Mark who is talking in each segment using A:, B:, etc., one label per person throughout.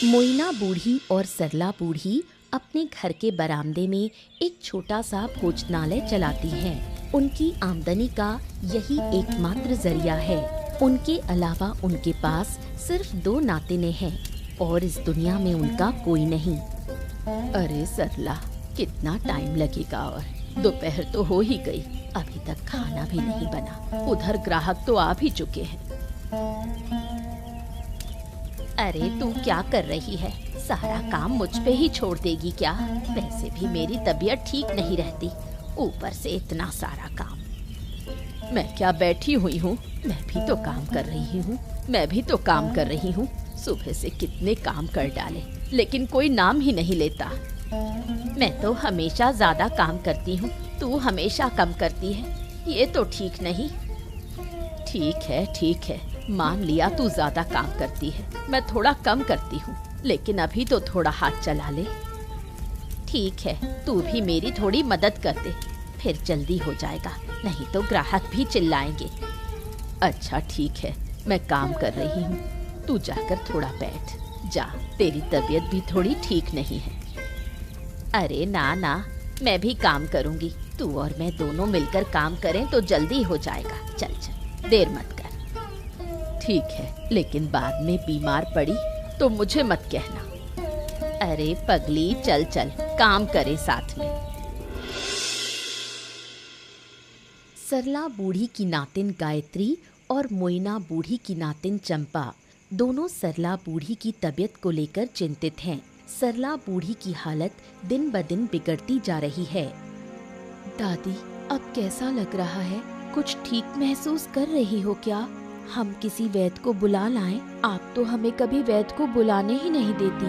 A: Moina बूढ़ी और सरला बूढ़ी अपने घर के बरामदे में एक छोटा सा भोजनालय चलाती हैं। उनकी आमदनी का यही एकमात्र जरिया है। उनके अलावा उनके पास सिर्फ 2 नातिने हैं और इस दुनिया में उनका कोई नहीं। अरे सरला, कितना टाइम लगेगा? और दोपहर तो हो ही गई, अभी तक खाना भी नहीं बना। उधर ग्राहक तो आ भी चुके हैं। अरे तू क्या कर रही है? सारा काम मुझ पे ही छोड़ देगी क्या? वैसे भी मेरी तबीयत ठीक नहीं रहती, ऊपर से इतना सारा काम। मैं क्या बैठी हुई हूँ? मैं भी तो काम कर रही हूँ। सुबह से कितने काम कर डाले, लेकिन कोई नाम ही नहीं लेता। मैं तो हमेशा ज्यादा काम करती हूँ, तू हमेशा कम करती है। ये तो ठीक नहीं। ठीक है, मान लिया तू ज्यादा काम करती है, मैं थोड़ा कम करती हूँ, लेकिन अभी तो थोड़ा हाथ चला ले। ठीक है, तू भी मेरी थोड़ी मदद कर दे, फिर जल्दी हो जाएगा, नहीं तो ग्राहक भी चिल्लाएंगे। अच्छा ठीक है, मैं काम कर रही हूँ, तू जाकर थोड़ा बैठ जा, तेरी तबीयत भी थोड़ी ठीक नहीं है। अरे ना, मैं भी काम करूँगी, तू और मैं दोनों मिलकर काम करें तो जल्दी हो जाएगा। चल, देर मत कर। ठीक है, लेकिन बाद में बीमार पड़ी तो मुझे मत कहना। अरे पगली, चल काम करें साथ में। सरला बूढ़ी की नातिन गायत्री और मोइना बूढ़ी की नातिन चंपा दोनों सरला बूढ़ी की तबीयत को लेकर चिंतित हैं। सरला बूढ़ी की हालत दिन ब दिन बिगड़ती जा रही है। दादी, अब कैसा लग रहा है? कुछ ठीक महसूस कर रही हो क्या? हम किसी वैद्य को बुला लाएं? आप तो हमें कभी वैद्य को बुलाने ही नहीं देती।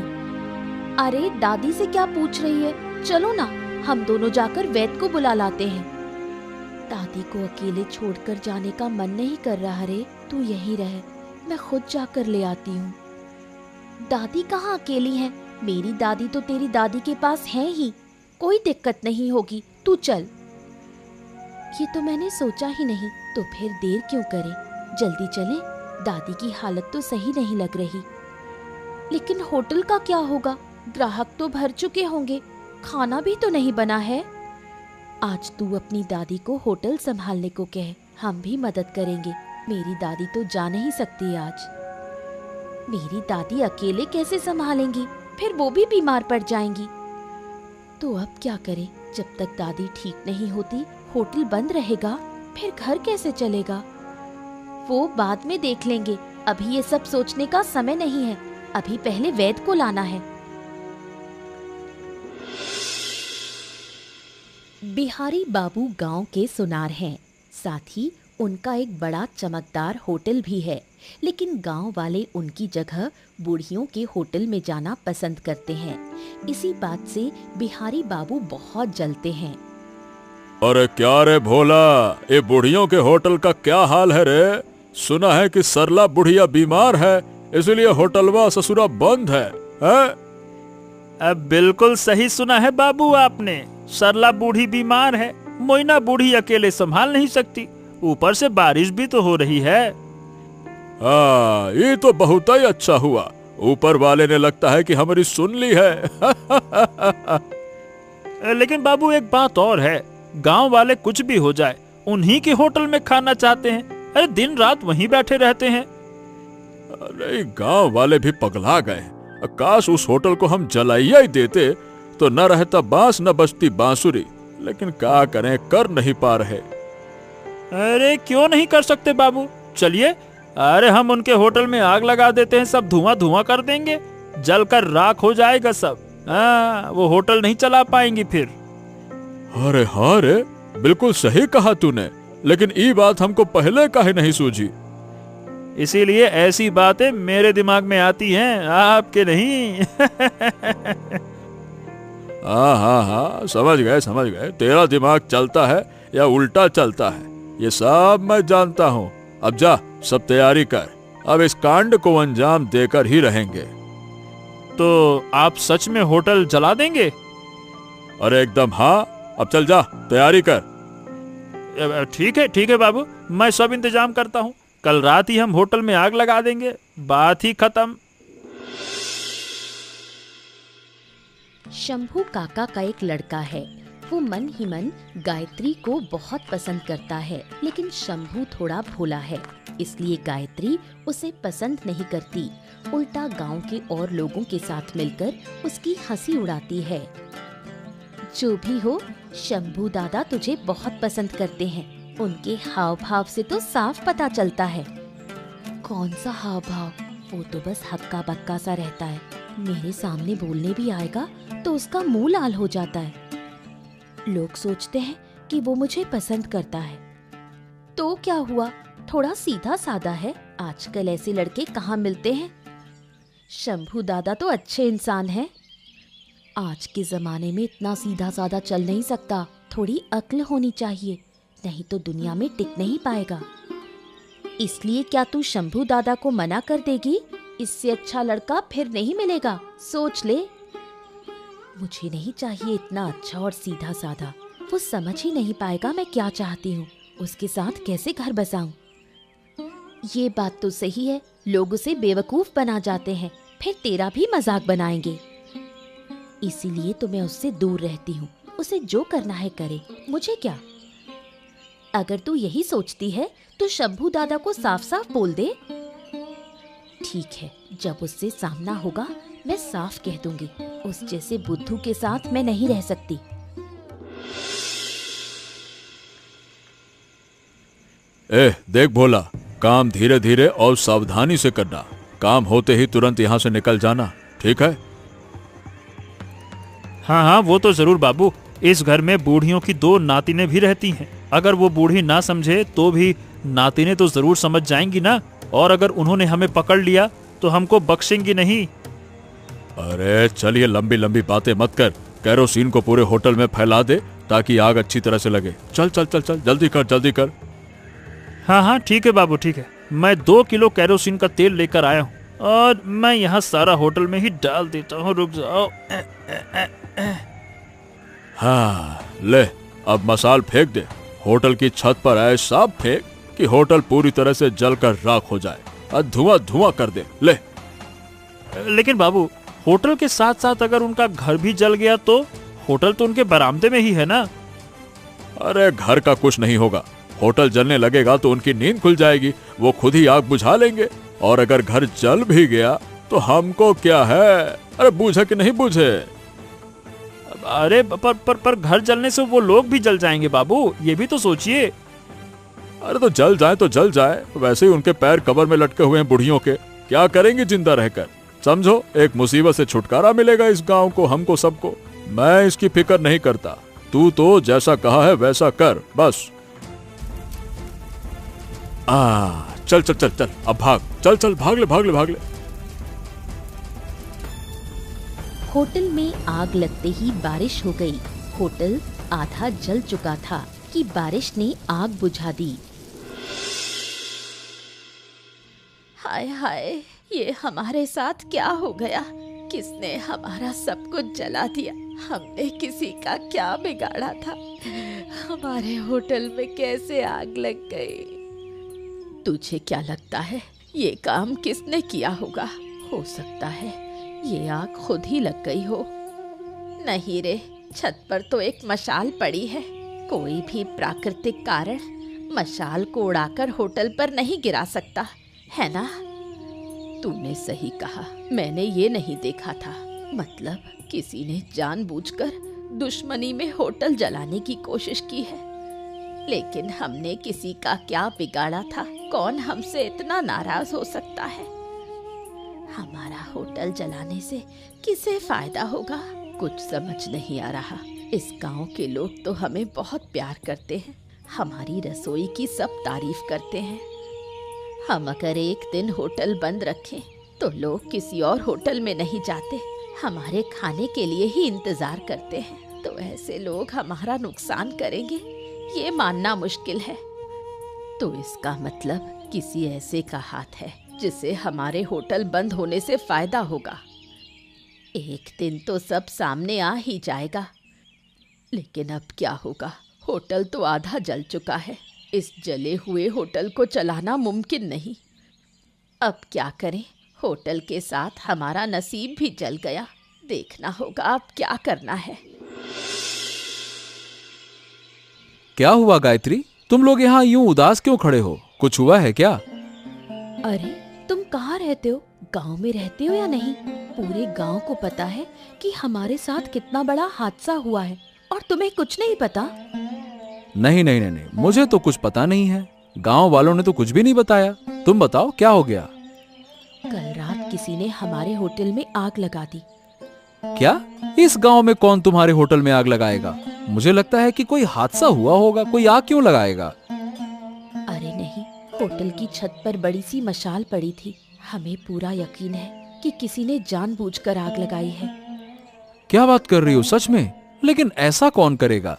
A: अरे दादी से क्या पूछ रही है? चलो ना, हम दोनों जाकर वैद्य को बुला लाते हैं। दादी को अकेले छोड़कर जाने का मन नहीं कर रहा रे, तू यहीं रह, मैं खुद जाकर ले आती हूँ। दादी कहाँ अकेली है? मेरी दादी तो तेरी दादी के पास है ही, कोई दिक्कत नहीं होगी, तू चल। ये तो मैंने सोचा ही नहीं, तो फिर देर क्यों करें, जल्दी चले। दादी की हालत तो सही नहीं लग रही। लेकिन होटल का क्या होगा? ग्राहक तो भर चुके होंगे, खाना भी तो नहीं बना है। आज तू अपनी दादी को होटल संभालने को कह, हम भी मदद करेंगे। मेरी दादी तो जा नहीं सकती आज। मेरी दादी अकेले कैसे संभालेंगी? फिर वो भी बीमार पड़ जाएंगी। तो अब क्या करें? जब तक दादी ठीक नहीं होती होटल बंद रहेगा, फिर घर कैसे चलेगा? वो बाद में देख लेंगे, अभी ये सब सोचने का समय नहीं है। अभी पहले वैद्य को लाना है। बिहारी बाबू गांव के सुनार हैं, साथ ही उनका एक बड़ा चमकदार होटल भी है, लेकिन गांव वाले उनकी जगह बूढ़ियों के होटल में जाना पसंद करते हैं। इसी बात से बिहारी बाबू बहुत जलते हैं।
B: अरे क्या रे भोला, ये बुढ़ियों के होटल का क्या हाल है रे? सुना है कि सरला बुढ़िया बीमार है, इसलिए होटलवा ससुरा बंद है?
C: अब बिल्कुल सही सुना है बाबू आपने। सरला बूढ़ी बीमार है, मोइना बूढ़ी अकेले संभाल नहीं सकती, ऊपर से बारिश भी तो हो रही है।
B: हाँ, ये तो बहुत ही अच्छा हुआ, ऊपर वाले ने लगता है कि हमारी सुन ली है।
C: लेकिन बाबू एक बात और है, गांव वाले कुछ भी हो जाए उन्हीं के होटल में खाना चाहते हैं। अरे दिन रात वहीं बैठे रहते हैं।
B: अरे गांव वाले भी पगला गए। काश उस होटल को हम जलाइया ही देते तो न रहता बांस न बजती बांसुरी, लेकिन क्या करें, कर नहीं पा रहे।
C: अरे क्यों नहीं कर सकते बाबू, चलिए, अरे हम उनके होटल में आग लगा देते हैं, सब धुआं धुआं कर देंगे, जलकर राख हो जाएगा सब। वो होटल नहीं चला पाएंगी फिर।
B: अरे हाँ रे, बिल्कुल सही कहा तूने, लेकिन ये बात हमको पहले काहे नहीं सूझी?
C: इसीलिए ऐसी बातें मेरे दिमाग में आती हैं, आपके नहीं।
B: हाँ, समझ गए। तेरा दिमाग चलता है या उल्टा चलता है, ये सब मैं जानता हूँ। अब जा, सब तैयारी कर, अब इस कांड को अंजाम देकर ही रहेंगे।
C: तो आप सच में होटल जला देंगे?
B: अरे एकदम हाँ, अब चल जा, तैयारी कर।
C: ठीक है बाबू, मैं सब इंतजाम करता हूँ। कल रात ही हम होटल में आग लगा देंगे, बात ही खत्म।
A: शंभू काका का एक लड़का है। वो मन ही मन गायत्री को बहुत पसंद करता है, लेकिन शंभू थोड़ा भोला है, इसलिए गायत्री उसे पसंद नहीं करती। उल्टा गांव के और लोगों के साथ मिलकर उसकी हंसी उड़ाती है। जो भी हो, शंभू दादा तुझे बहुत पसंद करते हैं। उनके हाव भाव से तो साफ पता चलता है। कौन सा हाव भाव? वो तो बस हक्का बक्का सा रहता है। मेरे सामने बोलने भी आएगा तो उसका मुंह लाल हो जाता है। लोग सोचते हैं कि वो मुझे पसंद करता है, तो क्या हुआ, थोड़ा सीधा साधा है। आजकल ऐसे लड़के कहाँ मिलते हैं। शंभू दादा तो अच्छे इंसान हैं। आज के जमाने में इतना सीधा साधा चल नहीं सकता, थोड़ी अक्ल होनी चाहिए, नहीं तो दुनिया में टिक नहीं पाएगा। इसलिए क्या तू शंभू दादा को मना कर देगी? इससे अच्छा लड़का फिर नहीं मिलेगा, सोच ले। मुझे नहीं चाहिए इतना अच्छा और सीधा साधा। वो समझ ही नहीं पाएगा मैं क्या चाहती हूँ, उसके साथ कैसे घर बसाऊं। ये बात तो सही है, लोग उसे बेवकूफ बना जाते हैं, फिर तेरा भी मजाक बनाएंगे। इसीलिए तो मैं उससे दूर रहती हूँ। उसे जो करना है करे, मुझे क्या। अगर तू यही सोचती है तो शंभू दादा को साफ साफ बोल दे। ठीक है, जब उससे सामना होगा मैं साफ कह दूंगी। उस जैसे बुद्धू के साथ मैं नहीं रह सकती।
B: देख भोला, काम धीरे धीरे और सावधानी से करना। काम होते ही तुरंत यहाँ से निकल जाना, ठीक है?
C: हाँ हाँ, वो तो जरूर बाबू। इस घर में बूढ़ियों की 2 नातिनें भी रहती हैं। अगर वो बूढ़ी ना समझे तो भी नातिनें तो जरूर समझ जाएंगी ना। और अगर उन्होंने हमें पकड़ लिया तो हमको बख्शेंगी नहीं।
B: अरे चलिए, लंबी लंबी बातें मत कर। कैरोसिन को पूरे होटल में फैला दे ताकि आग अच्छी तरह से लगे। चल चल चल चल, जल्दी कर जल्दी कर।
C: हाँ हाँ ठीक है बाबू, ठीक है। मैं 2 किलो कैरोसिन का तेल लेकर आया हूँ और मैं यहाँ सारा होटल में ही डाल देता हूँ। रुक जाओ।
B: हाँ ले, अब मसाल फेंक दे। होटल की छत पर ऐसा फेंक कि होटल पूरी तरह से जलकर राख हो जाए और धुआं धुआं कर दे। ले।
C: लेकिन बाबू, होटल के साथ साथ अगर उनका घर भी जल गया तो होटल तो उनके बरामदे में ही है ना।
B: अरे घर का कुछ नहीं होगा। होटल जलने लगेगा तो उनकी नींद खुल जाएगी, वो खुद ही आग बुझा लेंगे। और अगर घर जल भी गया तो हमको क्या है। अरे बूझे कि नहीं बूझे?
C: अरे पर घर जलने से वो लोग भी जल जाएंगे बाबू, ये भी तो सोचिए।
B: अरे तो जल जाए तो जल जाए, वैसे ही उनके पैर कब्र में लटके हुए हैं बुढ़ियों के, क्या करेंगे जिंदा रहकर। समझो, एक मुसीबत से छुटकारा मिलेगा इस गांव को, हमको सबको। मैं इसकी फिक्र नहीं करता। तू तो जैसा कहा है वैसा कर बस। चल चल चल चल, अब भाग। चल चल, भाग ले भाग ले भाग ले।
A: होटल में आग लगते ही बारिश हो गई। होटल आधा जल चुका था कि बारिश ने आग बुझा दी। हाय हाय, ये हमारे साथ क्या हो गया? किसने हमारा सब कुछ जला दिया? हमने किसी का क्या बिगाड़ा था? हमारे होटल में कैसे आग लग गई? तुझे क्या लगता है ये काम किसने किया होगा? हो सकता है ये आग खुद ही लग गई हो। नहीं रे, छत पर तो एक मशाल पड़ी है। कोई भी प्राकृतिक कारण मशाल को उड़ाकर होटल पर नहीं गिरा सकता, है ना? तूने सही कहा, मैंने ये नहीं देखा था। मतलब किसी ने जानबूझकर दुश्मनी में होटल जलाने की कोशिश की है। लेकिन हमने किसी का क्या बिगाड़ा था? कौन हमसे इतना नाराज हो सकता है? हमारा होटल जलाने से किसे फायदा होगा? कुछ समझ नहीं आ रहा। इस गांव के लोग तो हमें बहुत प्यार करते हैं, हमारी रसोई की सब तारीफ करते हैं। हम अगर एक दिन होटल बंद रखें तो लोग किसी और होटल में नहीं जाते, हमारे खाने के लिए ही इंतजार करते हैं। तो ऐसे लोग हमारा नुकसान करेंगे, ये मानना मुश्किल है। तो इसका मतलब किसी ऐसे का हाथ है जिसे हमारे होटल बंद होने से फायदा होगा। एक दिन तो सब सामने आ ही जाएगा। लेकिन अब क्या होगा? होटल तो आधा जल चुका है। इस जले हुए होटल को चलाना मुमकिन नहीं। अब क्या करें? होटल के साथ हमारा नसीब भी जल गया। देखना होगा अब क्या करना है।
D: क्या हुआ गायत्री, तुम लोग यहाँ यूं उदास क्यों खड़े हो? कुछ हुआ है क्या?
A: अरे तुम कहाँ रहते हो? गांव में रहते हो या नहीं? पूरे गांव को पता है कि हमारे साथ कितना बड़ा हादसा हुआ है और तुम्हें कुछ नहीं पता?
D: नहीं नहीं नहीं नहीं, मुझे तो कुछ पता नहीं है। गांव वालों ने तो कुछ भी नहीं बताया। तुम बताओ क्या हो गया?
A: कल रात किसी ने हमारे होटल में आग लगा दी।
D: क्या? इस गांव में कौन तुम्हारे होटल में आग लगाएगा? मुझे लगता है कि कोई हादसा हुआ होगा। कोई आग क्यों लगाएगा?
A: अरे नहीं, होटल की छत पर बड़ी सी मशाल पड़ी थी। हमें पूरा यकीन है कि किसी ने जानबूझकर आग लगाई है।
D: क्या बात कर रही हो, सच में? लेकिन ऐसा कौन करेगा?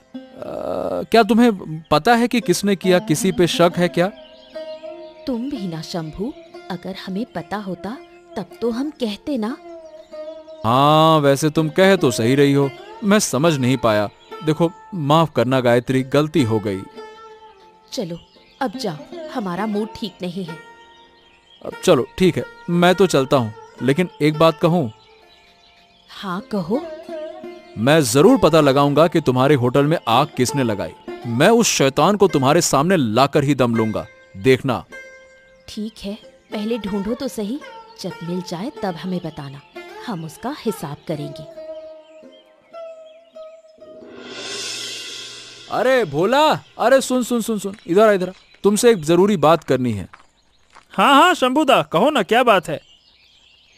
D: क्या तुम्हें पता है कि किसने किया? किसी पे शक है क्या?
A: तुम भी ना शंभू, अगर हमें पता होता तब तो हम कहते ना।
D: हाँ, वैसे तुम कह तो सही रही हो, मैं समझ नहीं पाया। देखो, माफ करना गायत्री, गलती हो गई।
A: चलो अब जाओ, हमारा मूड ठीक नहीं है।
D: अब चलो ठीक है, मैं तो चलता हूँ, लेकिन एक बात कहूँ।
A: हाँ कहो।
D: मैं जरूर पता लगाऊंगा कि तुम्हारे होटल में आग किसने लगाई। मैं उस शैतान को तुम्हारे सामने लाकर ही दम लूंगा, देखना।
A: ठीक है, पहले ढूंढो तो सही। जब मिल जाए तब हमें बताना, हम उसका हिसाब करेंगे।
D: अरे भोला, अरे सुन सुन सुन सुन, इधर आ इधर आ। तुमसे एक जरूरी बात करनी है।
C: हाँ हाँ शंभूदा, कहो ना, क्या बात है?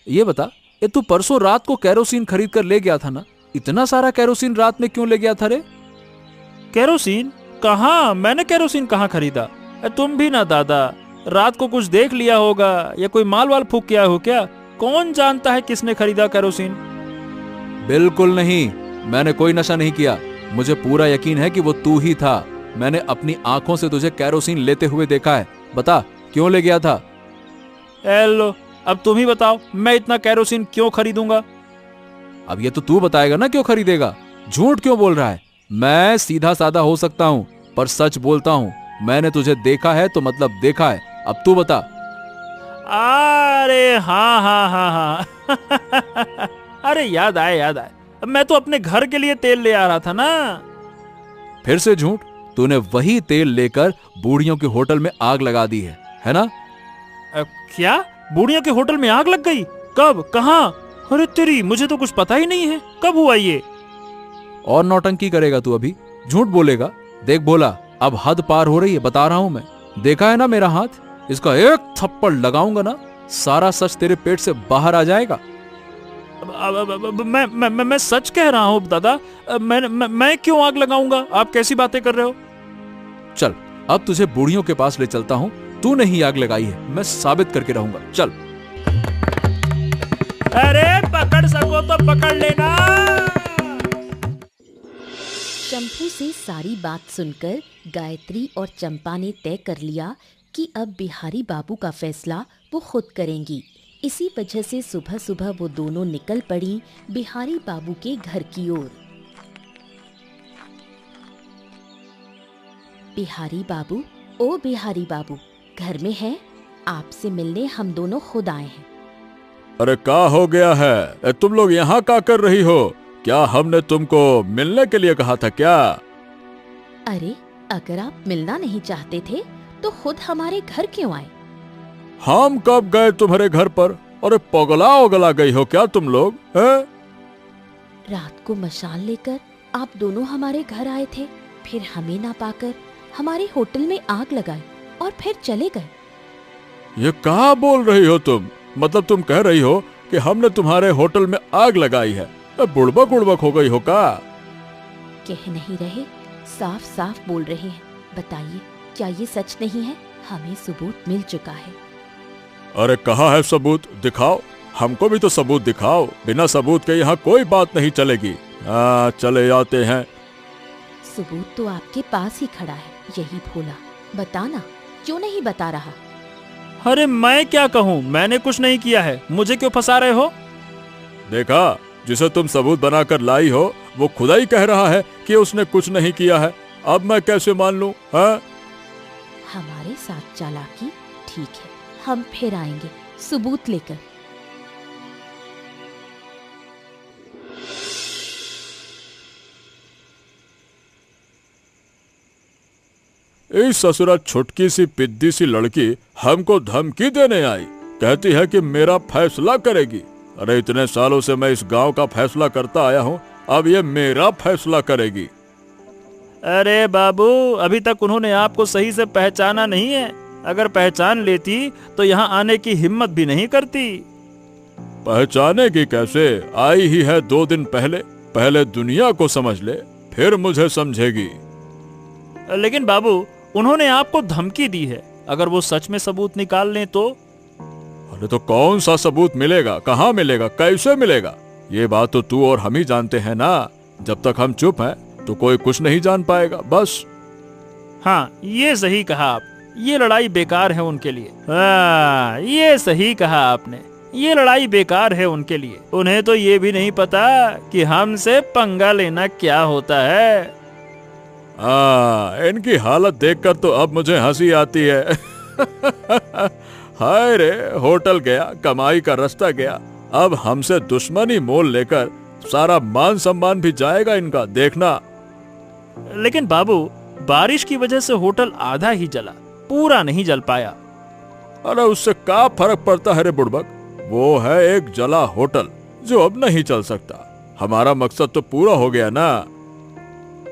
D: ये बता, ये तू परसों रात को कैरोसिन खरीद कर ले गया था ना? इतना सारा कैरोसिन रात में क्यों ले गया था रे?
C: केरोसिन? कहाँ, मैंने केरोसिन कहाँ खरीदा? तुम भी ना दादा, रात को कुछ देख लिया होगा या कोई माल वाल फूक किया हो क्या? कौन जानता है किसने खरीदा केरोसिन?
D: बिल्कुल नहीं, मैंने कोई नशा नहीं किया। मुझे पूरा यकीन है कि वो तू ही था। मैंने अपनी आंखों से तुझे कैरोसिन लेते हुए देखा है। बता, क्यों ले गया था?
C: लो, अब तुम ही बताओ, मैं इतना केरोसिन क्यों खरीदूंगा?
D: अब ये तो तू बताएगा ना, क्यों खरीदेगा? झूठ क्यों बोल रहा है? मैं सीधा साधा हो सकता हूँ, पर सच बोलता हूँ। मैंने तुझे देखा है तो मतलब देखा है। अब तू बता।
C: अरे हाँ हाँ हाँ हाँ अरे याद आए, मैं तो अपने घर के लिए तेल ले आ रहा था ना।
D: फिर से झूठ। तूने वही तेल लेकर बूढ़ियों के होटल में आग लगा दी है ना?
C: क्या? बूढ़ियों के होटल में आग लग गई? कब, कहाँ? अरे तेरी, मुझे तो कुछ पता ही नहीं है। कब हुआ ये?
D: और नौटंकी करेगा तू? अभी झूठ बोलेगा? देख भोला, अब हद पार हो रही है, बता रहा हूं मैं। देखा है ना मेरा हाथ? इसका एक थप्पड़ लगाऊंगा ना, सारा सच तेरे पेट से बाहर आ जाएगा।
C: मैं सच कह रहा हूँ दादा। मैं क्यों आग लगाऊंगा? आप कैसी बातें कर रहे हो?
D: चल, अब तुझे बूढ़ियों के पास ले चलता हूँ। तूने ही आग लगाई है, मैं साबित करके रहूंगा। चल।
C: अरे पकड़ सको तो पकड़ लेना।
A: शंभू से सारी बात सुनकर गायत्री और चंपा ने तय कर लिया कि अब बिहारी बाबू का फैसला वो खुद करेंगी। इसी वजह से सुबह सुबह वो दोनों निकल पड़ी बिहारी बाबू के घर की ओर। बिहारी बाबू, ओ बिहारी बाबू, घर में हैं? आपसे मिलने हम दोनों खुद आए हैं।
B: अरे क्या हो गया है? तुम लोग यहाँ क्या कर रही हो? क्या हमने तुमको मिलने के लिए कहा था क्या?
A: अरे अगर आप मिलना नहीं चाहते थे तो खुद हमारे घर क्यों आए?
B: हम कब गए तुम्हारे घर पर? अरे पगला गई हो क्या तुम लोग? है?
A: रात को मशाल लेकर आप दोनों हमारे घर आए थे, फिर हमें ना पाकर हमारे होटल में आग लगाई और फिर चले गए।
B: ये क्या बोल रही हो तुम? मतलब तुम कह रही हो कि हमने तुम्हारे होटल में आग लगाई है? बुड़बक हो गई हो क्या?
A: कह नहीं रहे, साफ साफ बोल रहे हैं। बताइए, क्या ये सच नहीं है? हमें सबूत मिल चुका है।
B: अरे कहाँ है सबूत? दिखाओ, हमको भी तो सबूत दिखाओ। बिना सबूत के यहाँ कोई बात नहीं चलेगी। चले आते हैं।
A: सबूत तो आपके पास ही खड़ा है, यही भोला। बताना, क्यों नहीं बता रहा?
C: अरे मैं क्या कहूँ, मैंने कुछ नहीं किया है, मुझे क्यों फंसा रहे हो?
B: देखा, जिसे तुम सबूत बनाकर लाई हो वो खुदा ही कह रहा है कि उसने कुछ नहीं किया है। अब मैं कैसे मान लूं?
A: हमारे साथ चालाकी? ठीक है, हम फिर आएंगे सबूत लेकर।
B: इस ससुरा छुटकी सी पिद्दी सी लड़की हमको धमकी देने आई, कहती है कि मेरा फैसला करेगी। अरे इतने सालों से मैं इस गांव का फैसला करता आया हूँ, अब ये मेरा फैसला करेगी।
C: अरे बाबू, अभी तक उन्होंने आपको सही से पहचाना नहीं है। अगर पहचान लेती तो यहाँ आने की हिम्मत भी नहीं करती।
B: पहचानेगी कैसे? आई ही है 2 दिन पहले। पहले दुनिया को समझ ले, फिर मुझे समझेगी।
C: लेकिन बाबू, उन्होंने आपको धमकी दी है, अगर वो सच में सबूत निकाल लें तो?
B: अरे तो कौन सा सबूत मिलेगा, कहाँ मिलेगा, कैसे मिलेगा? ये बात तो तू और हम ही जानते हैं ना। जब तक हम चुप हैं तो कोई कुछ नहीं जान पाएगा, बस।
C: हाँ, ये सही कहा आप। ये लड़ाई बेकार है उनके लिए। हाँ, ये सही कहा आपने। ये लड़ाई बेकार है उनके लिए। उन्हें तो ये भी नहीं पता कि हमसे पंगा लेना क्या होता है।
B: इनकी हालत देखकर तो अब मुझे हंसी आती है। हाय रे, होटल गया, कमाई का रास्ता गया, अब हमसे दुश्मनी मोल लेकर सारा मान सम्मान भी जाएगा इनका, देखना।
C: लेकिन बाबू, बारिश की वजह से होटल आधा ही जला, पूरा नहीं जल पाया।
B: अरे उससे क्या फर्क पड़ता है रे बुड़बक? वो है एक जला होटल जो अब नहीं चल सकता। हमारा मकसद तो पूरा हो गया ना।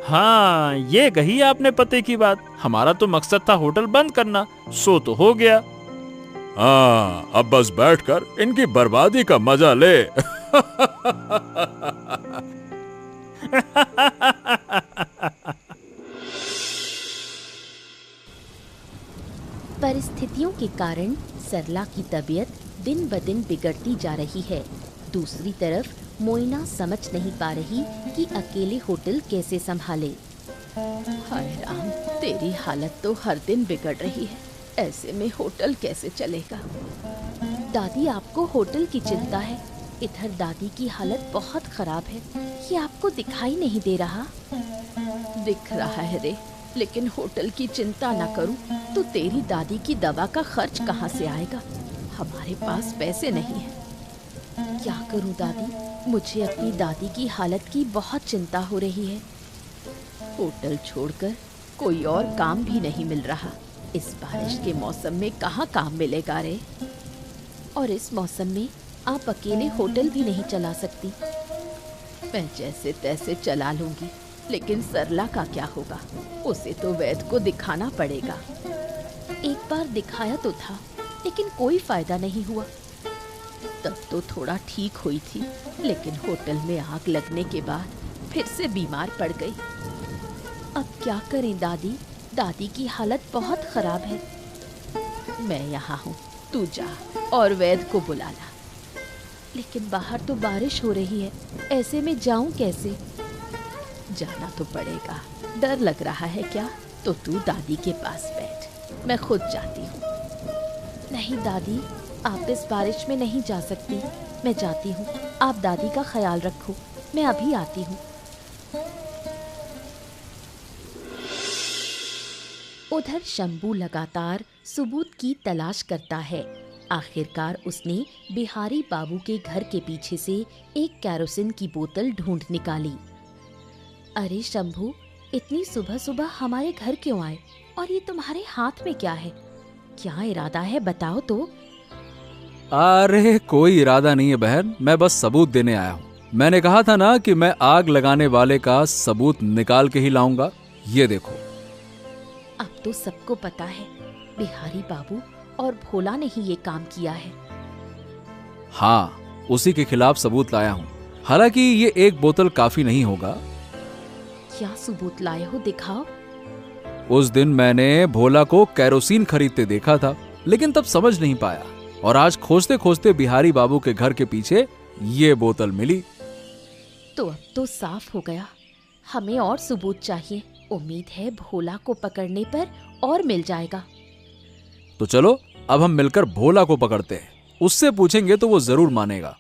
C: हाँ, ये कही आपने पते की बात। हमारा तो मकसद था होटल बंद करना, सो तो हो गया।
B: हाँ, अब बस बैठकर इनकी बर्बादी का मजा ले।
A: परिस्थितियों के कारण सरला की तबीयत दिन ब दिन बिगड़ती जा रही है। दूसरी तरफ मोइना समझ नहीं पा रही कि अकेले होटल कैसे संभाले। हाय राम, तेरी हालत तो हर दिन बिगड़ रही है, ऐसे में होटल कैसे चलेगा? दादी, आपको होटल की चिंता है, इधर दादी की हालत बहुत खराब है। ये आपको दिखाई नहीं दे रहा? दिख रहा है रे, लेकिन होटल की चिंता ना करूं तो तेरी दादी की दवा का खर्च कहाँ से आएगा? हमारे पास पैसे नहीं है। क्या करूं दादी, मुझे अपनी दादी की हालत की बहुत चिंता हो रही है। होटल छोड़कर कोई और काम भी नहीं मिल रहा। इस बारिश के मौसम में कहाँ काम मिलेगा रे? और इस मौसम में आप अकेले होटल भी नहीं चला सकती। मैं जैसे तैसे चला लूंगी, लेकिन सरला का क्या होगा? उसे तो वैद्य को दिखाना पड़ेगा। एक बार दिखाया तो था, लेकिन कोई फायदा नहीं हुआ। तब तो थोड़ा ठीक हुई थी, लेकिन होटल में आग लगने के बाद फिर से बीमार पड़ गई। अब क्या करें दादी? दादी की हालत बहुत खराब है। मैं यहाँ हूँ, तू जा और वैद्य को बुला ला। लेकिन बाहर तो बारिश हो रही है, ऐसे में जाऊं कैसे? जाना तो पड़ेगा। डर लग रहा है क्या? तो तू दादी के पास बैठ, मैं खुद जाती हूँ। नहीं दादी, आप इस बारिश में नहीं जा सकती। मैं जाती हूँ, आप दादी का ख्याल रखो, मैं अभी आती हूँ। उधर शंभू लगातार सबूत की तलाश करता है। आखिरकार उसने बिहारी बाबू के घर के पीछे से एक कैरोसिन की बोतल ढूंढ निकाली। अरे शंभू, इतनी सुबह सुबह हमारे घर क्यों आए? और ये तुम्हारे हाथ में क्या है? क्या इरादा है, बताओ तो।
D: अरे कोई इरादा नहीं है बहन, मैं बस सबूत देने आया हूँ। मैंने कहा था ना कि मैं आग लगाने वाले का सबूत निकाल के ही लाऊंगा। ये देखो।
A: अब तो सबको पता है, बिहारी बाबू और भोला ने ही ये काम किया है।
D: हाँ, उसी के खिलाफ सबूत लाया हूँ। हालांकि ये एक बोतल काफी नहीं होगा।
A: क्या सबूत लाए हो, दिखाओ।
D: उस दिन मैंने भोला को कैरोसिन खरीदते देखा था, लेकिन तब समझ नहीं पाया, और आज खोजते खोजते बिहारी बाबू के घर के पीछे ये बोतल मिली।
A: तो अब तो साफ हो गया। हमें और सबूत चाहिए। उम्मीद है भोला को पकड़ने पर और मिल जाएगा।
D: तो चलो अब हम मिलकर भोला को पकड़ते हैं। उससे पूछेंगे तो वो जरूर मानेगा।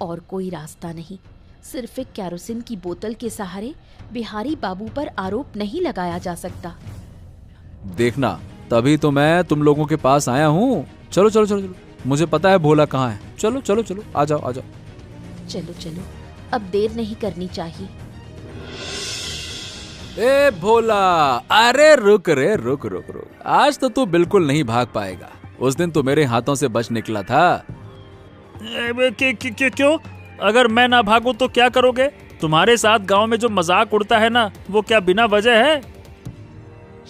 A: और कोई रास्ता नहीं, सिर्फ एक कैरोसिन की बोतल के सहारे बिहारी बाबू पर आरोप नहीं लगाया जा सकता।
D: देखना, तभी तो मैं तुम लोगों के पास आया हूँ। चलो चलो चलो चलो, मुझे पता है भोला कहाँ है। चलो चलो चलो, आ जाओ आ जाओ।
A: चलो चलो, अब देर नहीं करनी चाहिए।
D: ए भोला, अरे रुक रे, रुक रुक रुक। आज तो तू बिल्कुल नहीं भाग पाएगा। उस दिन तो मेरे हाथों से बच निकला था।
C: क्यों? अगर मैं ना भागूं तो क्या करोगे? तुम्हारे साथ गांव में जो मजाक उड़ता है ना, वो क्या बिना वजह है?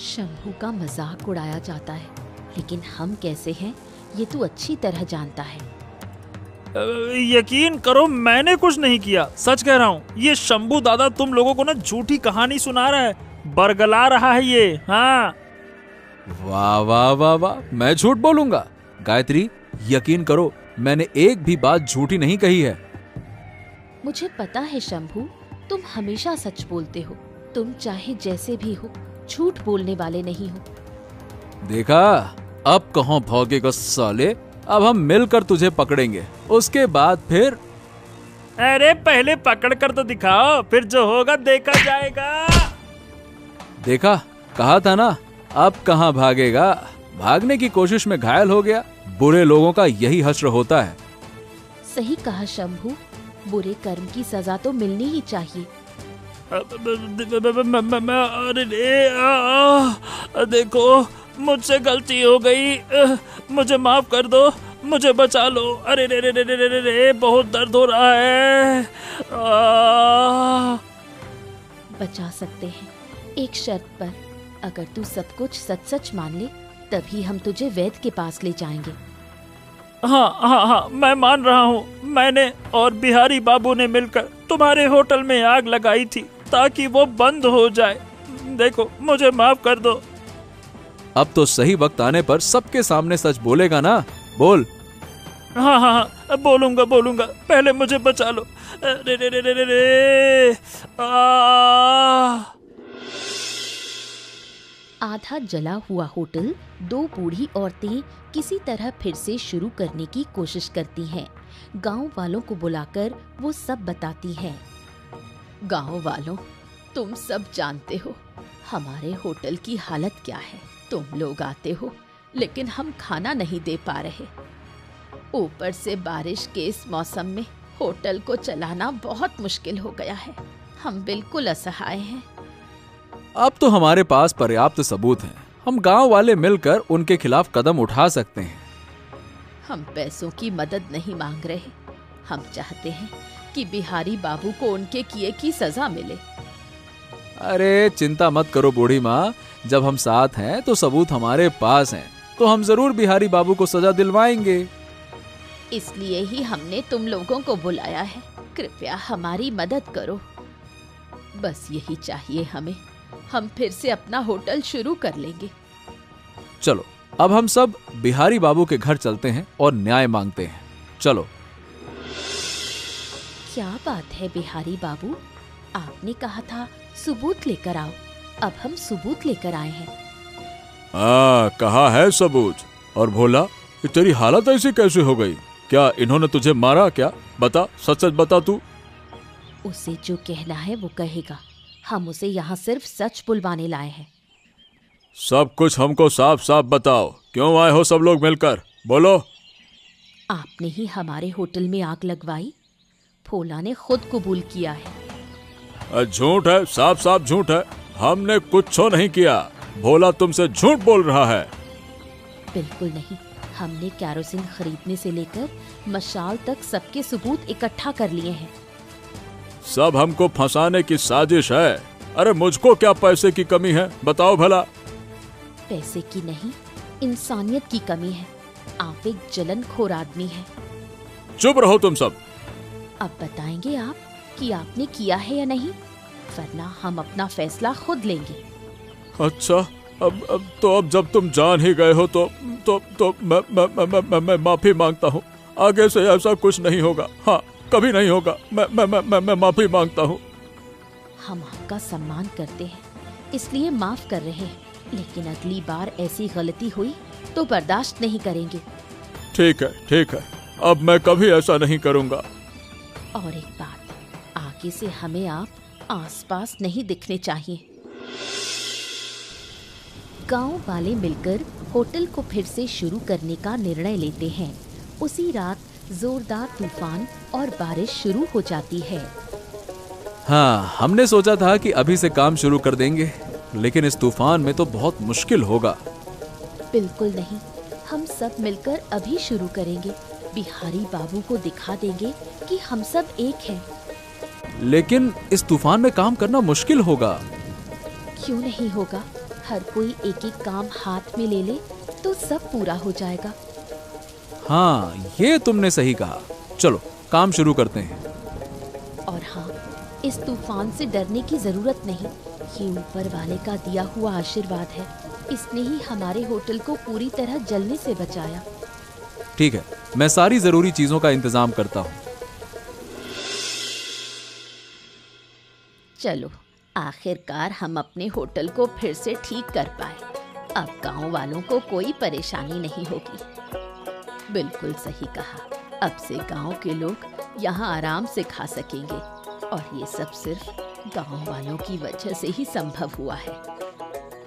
A: शंभू का मजाक उड़ाया जाता है, लेकिन हम कैसे हैं ये तू अच्छी तरह जानता है।
C: यकीन करो, मैंने कुछ नहीं किया, सच कह रहा हूँ। ये शंभू दादा तुम लोगों को ना झूठी कहानी सुना रहा है, बरगला रहा है ये। हाँ,
D: वाह वाह वाह वाह, मैं झूठ बोलूंगा? गायत्री, यकीन करो, मैंने एक भी बात झूठी नहीं कही है।
A: मुझे पता है शंभू, तुम हमेशा सच बोलते हो। तुम चाहे जैसे भी हो, झूठ बोलने वाले नहीं हो।
D: देखा, अब कहाँ भागेगा साले। अब हम मिलकर तुझे पकड़ेंगे, उसके बाद फिर।
C: अरे पहले पकड़ कर तो दिखाओ, फिर जो होगा देखा जाएगा।
D: देखा, कहा था ना, अब कहाँ भागेगा। भागने की कोशिश में घायल हो गया। बुरे लोगों का यही हश्र होता है।
A: सही कहा शंभू, बुरे कर्म की सजा तो मिलनी ही चाहिए।
C: अरे देखो, मुझसे गलती हो गई, मुझे माफ कर दो, मुझे बचा लो। अरे रे रे रे रे रे रे, बहुत दर्द हो रहा है।
A: बचा सकते हैं, एक शर्त पर। अगर तू सब कुछ सच सच मान ले, तभी हम तुझे वैद्य के पास ले जाएंगे।
C: हाँ हाँ हाँ, मैं मान रहा हूँ। मैंने और बिहारी बाबू ने मिलकर तुम्हारे होटल में आग लगाई थी ताकि वो बंद हो जाए। देखो, मुझे माफ कर दो।
D: अब तो सही वक्त आने पर सबके सामने सच बोलेगा ना? बोल।
C: हाँ हाँ हाँ, बोलूंगा बोलूंगा, पहले मुझे बचा लो। रे रे रे रे रे रे।
A: आधा जला हुआ होटल दो बूढ़ी औरतें किसी तरह फिर से शुरू करने की कोशिश करती हैं। गांव वालों को बुलाकर वो सब बताती हैं। गांव वालों, तुम सब जानते हो हमारे होटल की हालत क्या है। तुम लोग आते हो, लेकिन हम खाना नहीं दे पा रहे। ऊपर से बारिश के इस मौसम में होटल को चलाना बहुत मुश्किल हो गया है। हम बिल्कुल असहाय हैं।
D: अब तो हमारे पास पर्याप्त सबूत हैं। हम गांव वाले मिलकर उनके खिलाफ कदम उठा सकते हैं।
A: हम पैसों की मदद नहीं मांग रहे। हम चाहते हैं कि बिहारी बाबू को उनके किए की सजा मिले।
D: अरे चिंता मत करो बूढ़ी माँ, जब हम साथ हैं तो सबूत हमारे पास हैं, तो हम जरूर बिहारी बाबू को सजा दिलवाएंगे।
A: इसलिए ही हमने तुम लोगों को बुलाया है। कृपया हमारी मदद करो। बस यही चाहिए हमें। हम फिर से अपना होटल शुरू कर लेंगे।
D: चलो, अब हम सब बिहारी बाबू के घर चलते हैं और न्याय मांगते हैं। चलो।
A: क्या बात है बिहारी बाबू, आपने कहा था सबूत लेकर आओ। अब हम सबूत लेकर आए हैं।
B: कहाँ है सबूत? और भोला, ये तेरी हालत ऐसी कैसे हो गई? क्या इन्होंने तुझे मारा क्या? बता, सच सच बता तू।
A: उसे जो कहना है वो कहेगा। हम उसे यहाँ सिर्फ सच बुलवाने लाए हैं।
B: सब कुछ हमको साफ साफ बताओ। क्यों आए हो सब लोग मिलकर? बोलो।
A: आपने ही हमारे होटल में आग लगवाई। भोला ने खुद कबूल किया है।
B: झूठ है, साफ साफ झूठ है। हमने कुछ नहीं किया। भोला तुमसे झूठ बोल रहा है।
A: बिल्कुल नहीं। हमने कैरोसिन खरीदने से लेकर मशाल तक सबके सबूत इकट्ठा कर लिए हैं।
B: सब हमको फंसाने की साजिश है। अरे मुझको क्या पैसे की कमी है? बताओ भला।
A: पैसे की नहीं, इंसानियत की कमी है। आप एक जलनखोर आदमी हैं।
B: चुप रहो तुम सब।
A: अब बताएंगे आप कि आपने किया है या नहीं, वरना हम अपना फैसला खुद लेंगे।
B: अच्छा, अब जब तुम जान ही गए हो तो मैं माफी मांगता हूँ। आगे से ऐसा कुछ नहीं होगा। हाँ, कभी नहीं होगा। मैं माफी मांगता हूँ।
A: हम आपका सम्मान करते हैं, इसलिए माफ कर रहे हैं, लेकिन अगली बार ऐसी गलती हुई तो बर्दाश्त नहीं करेंगे।
B: ठीक है, ठीक है। अब मैं कभी ऐसा नहीं करूँगा।
A: और एक बात, आगे से हमें आप आसपास नहीं दिखने चाहिए। गांव वाले मिलकर होटल को फिर से शुरू करने का निर्णय लेते हैं। उसी रात जोरदार तूफान और बारिश शुरू हो जाती है।
D: हाँ, हमने सोचा था कि अभी से काम शुरू कर देंगे, लेकिन इस तूफान में तो बहुत मुश्किल होगा।
A: बिल्कुल नहीं, हम सब मिलकर अभी शुरू करेंगे। बिहारी बाबू को दिखा देंगे कि हम सब एक हैं।
D: लेकिन इस तूफान में काम करना मुश्किल होगा।
A: क्यों नहीं होगा? हर कोई एक एक काम हाथ में ले ले तो सब पूरा हो जाएगा।
D: हाँ, ये तुमने सही कहा। चलो काम शुरू करते हैं।
A: और हाँ, इस तूफान से डरने की जरूरत नहीं। ये ऊपर वाले का दिया हुआ आशीर्वाद है। इसने ही हमारे होटल को पूरी तरह जलने से बचाया।
D: ठीक है, मैं सारी जरूरी चीजों का इंतजाम करता हूँ।
A: चलो, आखिरकार हम अपने होटल को फिर से ठीक कर पाए। अब गांव वालों को कोई परेशानी नहीं होगी। बिल्कुल सही कहा। अब से गांव के लोग यहाँ आराम से खा सकेंगे और ये सब सिर्फ गांव वालों की वजह से ही संभव हुआ है।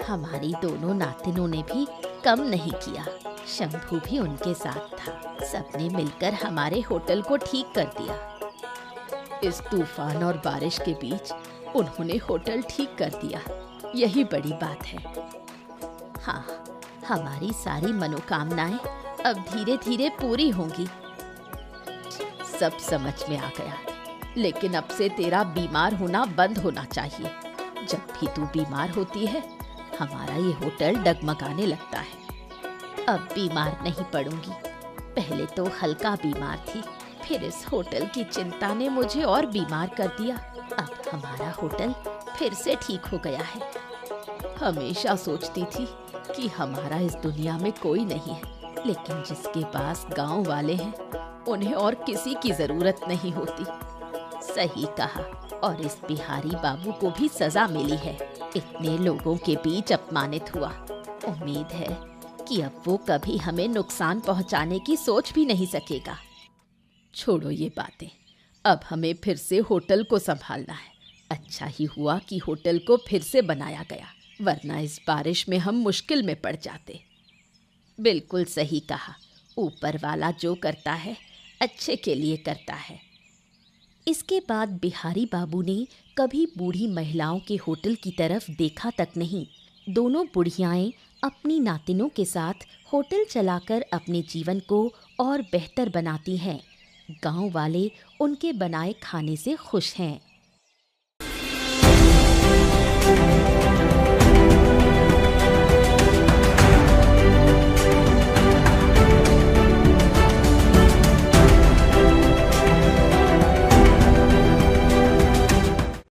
A: हमारी दोनों नातिनों ने भी कम नहीं किया। शंभू भी उनके साथ था। सबने मिलकर हमारे होटल को ठीक कर दिया। इस तूफान और बारिश के बीच उन्होंने होटल ठीक कर दिया। यही बड़ी बात है। हाँ, हमारी सारी मनोकामनाएं अब धीरे धीरे पूरी होंगी। सब समझ में आ गया, लेकिन अब से तेरा बीमार होना बंद होना चाहिए। जब भी तू बीमार होती है, हमारा ये होटल डगमगाने लगता है। अब बीमार नहीं पड़ूंगी। पहले तो हल्का बीमार थी, फिर इस होटल की चिंता ने मुझे और बीमार कर दिया। अब हमारा होटल फिर से ठीक हो गया है। हमेशा सोचती थी कि हमारा इस दुनिया में कोई नहीं है, लेकिन जिसके पास गांव वाले हैं, उन्हें और किसी की जरूरत नहीं होती। सही कहा। और इस बिहारी बाबू को भी सजा मिली है। इतने लोगों के बीच अपमानित हुआ। उम्मीद है कि अब वो कभी हमें नुकसान पहुंचाने की सोच भी नहीं सकेगा। छोड़ो ये बातें, अब हमें फिर से होटल को संभालना है। अच्छा ही हुआ कि होटल को फिर से बनाया गया, वरना इस बारिश में हम मुश्किल में पड़ जाते। बिल्कुल सही कहा। ऊपर वाला जो करता है अच्छे के लिए करता है। इसके बाद बिहारी बाबू ने कभी बूढ़ी महिलाओं के होटल की तरफ देखा तक नहीं। दोनों बुढ़ियाएं अपनी नातिनों के साथ होटल चलाकर अपने जीवन को और बेहतर बनाती हैं। गांव वाले उनके बनाए खाने से खुश हैं।